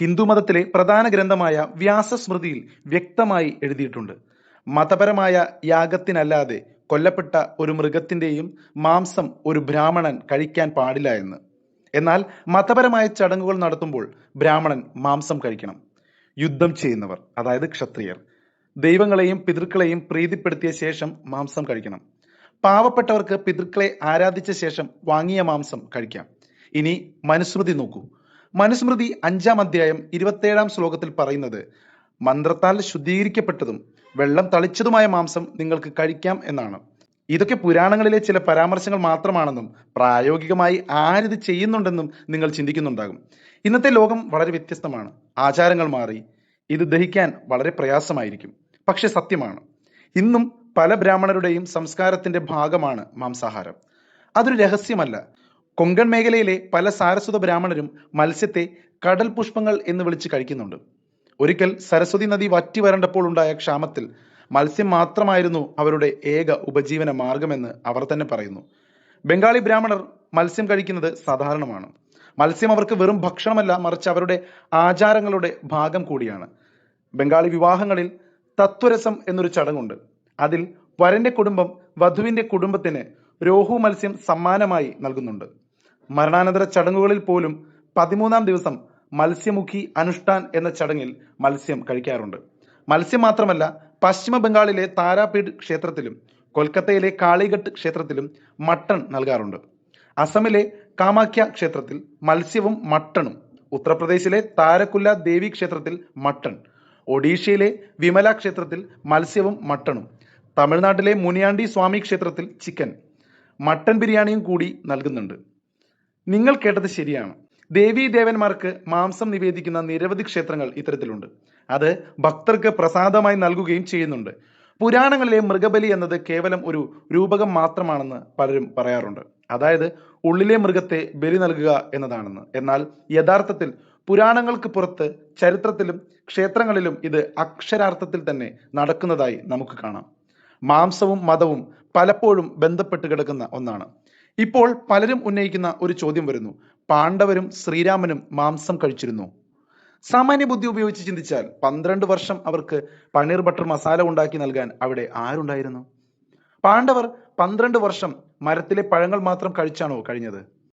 ഹിന്ദുമതത്തിലെ പ്രധാന ഗ്രന്ഥമായ വ്യാസസ്മൃതിയിൽ വ്യക്തമായി എഴുതിയിട്ടുണ്ട്. മതപരമായ യാഗത്തിനല്ലാതെ കൊല്ലപ്പെട്ട ഒരു മൃഗത്തിന്റെയും മാംസം ഒരു ബ്രാഹ്മണൻ കഴിക്കാൻ പാടില്ല എന്ന്. എന്നാൽ മതപരമായ ചടങ്ങുകൾ നടത്തുമ്പോൾ ബ്രാഹ്മണൻ മാംസം കഴിക്കണം. യുദ്ധം ചെയ്യുന്നവർ, അതായത് ക്ഷത്രിയർ, ദൈവങ്ങളെയും പിതൃക്കളെയും പ്രീതിപ്പെടുത്തിയ ശേഷം മാംസം കഴിക്കണം. പാവപ്പെട്ടവർക്ക് പിതൃക്കളെ ആരാധിച്ച ശേഷം വാങ്ങിയ മാംസം കഴിക്കാം. ഇനി മനുസ്മൃതി നോക്കൂ. മനുസ്മൃതി 5-ാം അധ്യായം 27-ാം ശ്ലോകത്തിൽ പറയുന്നത്, മന്ത്രത്താൽ ശുദ്ധീകരിക്കപ്പെട്ടതും വെള്ളം തളിച്ചതുമായ മാംസം നിങ്ങൾക്ക് കഴിക്കാം എന്നാണ്. ഇതൊക്കെ പുരാണങ്ങളിലെ ചില പരാമർശങ്ങൾ മാത്രമാണെന്നും പ്രായോഗികമായി ആരിത് ചെയ്യുന്നുണ്ടെന്നും നിങ്ങൾ ചിന്തിക്കുന്നുണ്ടാകും. ഇന്നത്തെ ലോകം വളരെ വ്യത്യസ്തമാണ്. ആചാരങ്ങൾ മാറി. ഇത് ദഹിക്കാൻ വളരെ പ്രയാസമായിരിക്കും. പക്ഷെ സത്യമാണ്, ഇന്നും പല ബ്രാഹ്മണരുടെയും സംസ്കാരത്തിന്റെ ഭാഗമാണ് മാംസാഹാരം. അതൊരു രഹസ്യമല്ല. കൊങ്കൺ മേഖലയിലെ പല സാരസ്വത ബ്രാഹ്മണരും മത്സ്യത്തെ കടൽ പുഷ്പങ്ങൾ എന്ന് വിളിച്ച് കഴിക്കുന്നുണ്ട്. ഒരിക്കൽ സരസ്വതി നദി വറ്റി വരണ്ടപ്പോൾ ഉണ്ടായ ക്ഷാമത്തിൽ മത്സ്യം മാത്രമായിരുന്നു അവരുടെ ഏക ഉപജീവന മാർഗമെന്ന് അവർ തന്നെ പറയുന്നു. ബംഗാളി ബ്രാഹ്മണർ മത്സ്യം കഴിക്കുന്നത് സാധാരണമാണ്. മത്സ്യം അവർക്ക് വെറും ഭക്ഷണമല്ല, മറിച്ച് അവരുടെ ആചാരങ്ങളുടെ ഭാഗം കൂടിയാണ്. ബംഗാളി വിവാഹങ്ങളിൽ തത്വരസം എന്നൊരു ചടങ്ങുണ്ട്. അതിൽ വരന്റെ കുടുംബം വധുവിന്റെ കുടുംബത്തിന് രോഹു മത്സ്യം സമ്മാനമായി നൽകുന്നുണ്ട്. മരണാനന്തര ചടങ്ങുകളിൽ പോലും 13-ാം ദിവസം മത്സ്യമുഖി അനുഷ്ഠാൻ എന്ന ചടങ്ങിൽ മത്സ്യം കഴിക്കാറുണ്ട്. മത്സ്യം മാത്രമല്ല, പശ്ചിമ ബംഗാളിലെ താരാപീഠ് ക്ഷേത്രത്തിലും കൊൽക്കത്തയിലെ കാളിഘട്ട് ക്ഷേത്രത്തിലും മട്ടൺ നൽകാറുണ്ട്. അസമിലെ കാമാഖ്യ ക്ഷേത്രത്തിൽ മത്സ്യവും മട്ടണും, ഉത്തർപ്രദേശിലെ താരകുല്ല ദേവി ക്ഷേത്രത്തിൽ മട്ടൺ, ഒഡീഷയിലെ വിമല ക്ഷേത്രത്തിൽ മത്സ്യവും മട്ടണും, തമിഴ്നാട്ടിലെ മുനിയാണ്ടി സ്വാമി ക്ഷേത്രത്തിൽ ചിക്കൻ, മട്ടൺ ബിരിയാണിയും കൂടി നൽകുന്നുണ്ട്. നിങ്ങൾ കേട്ടത് ശരിയാണ്. ദേവീ ദേവന്മാർക്ക് മാംസം നിവേദിക്കുന്ന നിരവധി ക്ഷേത്രങ്ങൾ ഇത്തരത്തിലുണ്ട്. അത് ഭക്തർക്ക് പ്രസാദമായി നൽകുകയും ചെയ്യുന്നുണ്ട്. പുരാണങ്ങളിലെ മൃഗബലി എന്നത് കേവലം ഒരു രൂപകം മാത്രമാണെന്ന് പലരും പറയാറുണ്ട്. അതായത് ഉള്ളിലെ മൃഗത്തെ ബലി നൽകുക എന്നതാണെന്ന്. എന്നാൽ യഥാർത്ഥത്തിൽ പുരാണങ്ങൾക്ക് പുറത്ത് ചരിത്രത്തിലും ക്ഷേത്രങ്ങളിലും ഇത് അക്ഷരാർത്ഥത്തിൽ തന്നെ നടക്കുന്നതായി നമുക്ക് കാണാം. മാംസവും മതവും പലപ്പോഴും ബന്ധപ്പെട്ട് കിടക്കുന്ന ഒന്നാണ്. ഇപ്പോൾ പലരും ഉന്നയിക്കുന്ന ഒരു ചോദ്യം വരുന്നു: പാണ്ഡവരും ശ്രീരാമനും മാംസം കഴിച്ചിരുന്നു? സാമാന്യ ബുദ്ധി ഉപയോഗിച്ച് ചിന്തിച്ചാൽ 12 വർഷം അവർക്ക് പനീർ ബട്ടർ മസാല ഉണ്ടാക്കി നൽകാൻ അവിടെ ആരുണ്ടായിരുന്നു? പാണ്ഡവർ 12 വർഷം മരത്തിലെ പഴങ്ങൾ മാത്രം കഴിച്ചാണോ കഴിഞ്ഞത്?